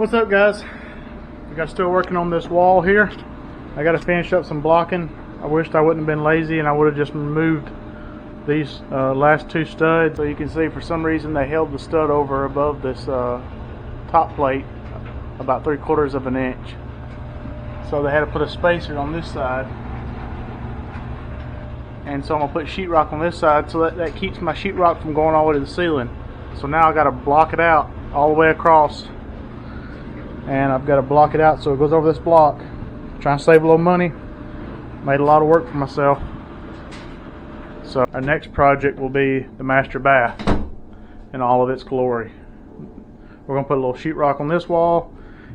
What's up, guys? We got still working on this wall here. I got to finish up some blocking. I wished I wouldn't have been lazy and I would have just removed these last two studs. So you can see for some reason they held the stud over above this top plate about 3/4 of an inch. So they had to put a spacer on this side. And so I'm going to put sheetrock on this side so that keeps my sheetrock from going all the way to the ceiling. So now I got to block it out all the way across. And I've got to block it out so it goes over this block. Trying to save a little money. Made a lot of work for myself. So our next project will be the master bath in all of its glory. We're going to put a little sheetrock on this wall,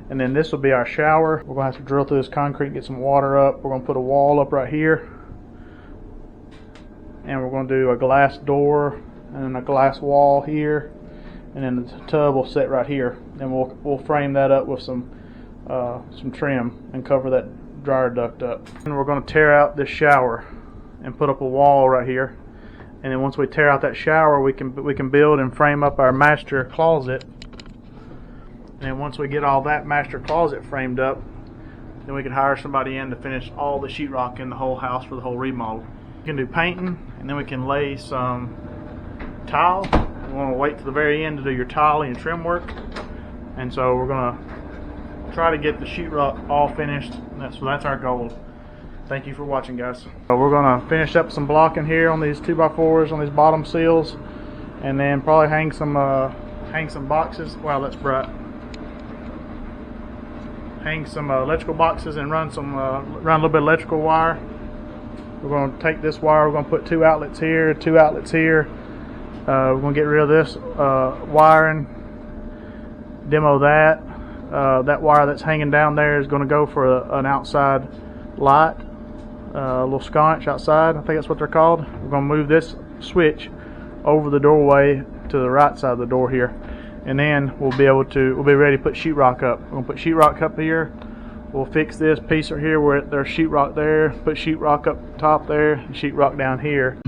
and then this will be our shower. We're going to have to drill through this concrete and get some water up. We're going to put a wall up right here, and we're going to do a glass door and a glass wall here, and then the tub will sit right here. And we'll frame that up with some trim and cover that dryer duct up. And we're going to tear out this shower and put up a wall right here. And then once we tear out that shower, we can build and frame up our master closet. And once we get all that master closet framed up, then we can hire somebody in to finish all the sheetrock in the whole house for the whole remodel. We can do painting, and then we can lay some tile. We want to wait to the very end to do your tile and your trim work. And so we're going to try to get the sheetrock all finished. So that's our goal. Thank you for watching, guys. So we're going to finish up some blocking here on these 2x4s on these bottom seals, and then probably hang some boxes. Wow, that's bright. Hang some electrical boxes and run a little bit of electrical wire. We're going to take this wire. We're going to put 2 outlets here, 2 outlets here. We're going to get rid of this wiring. Demo that. That wire that's hanging down there is going to go for an outside light, a little sconce outside. I think that's what they're called. We're going to move this switch over the doorway to the right side of the door here, and then we'll be ready to put sheetrock up. We're going to put sheetrock up here. We'll fix this piece right here where there's sheetrock there. Put sheetrock up top there, and sheetrock down here.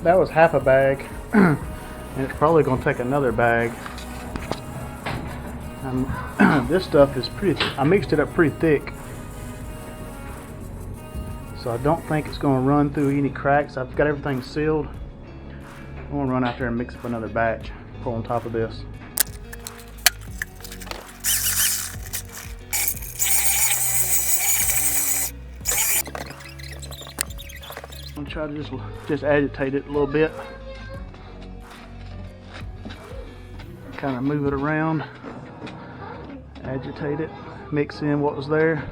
That was half a bag, and it's probably going to take another bag. This stuff is I mixed it up pretty thick, so I don't think it's going to run through any cracks. I've got everything sealed. I'm going to run out there and mix up another batch, put on top of this. I'm going to try to just agitate it a little bit. Kind of move it around, agitate it, mix in what was there.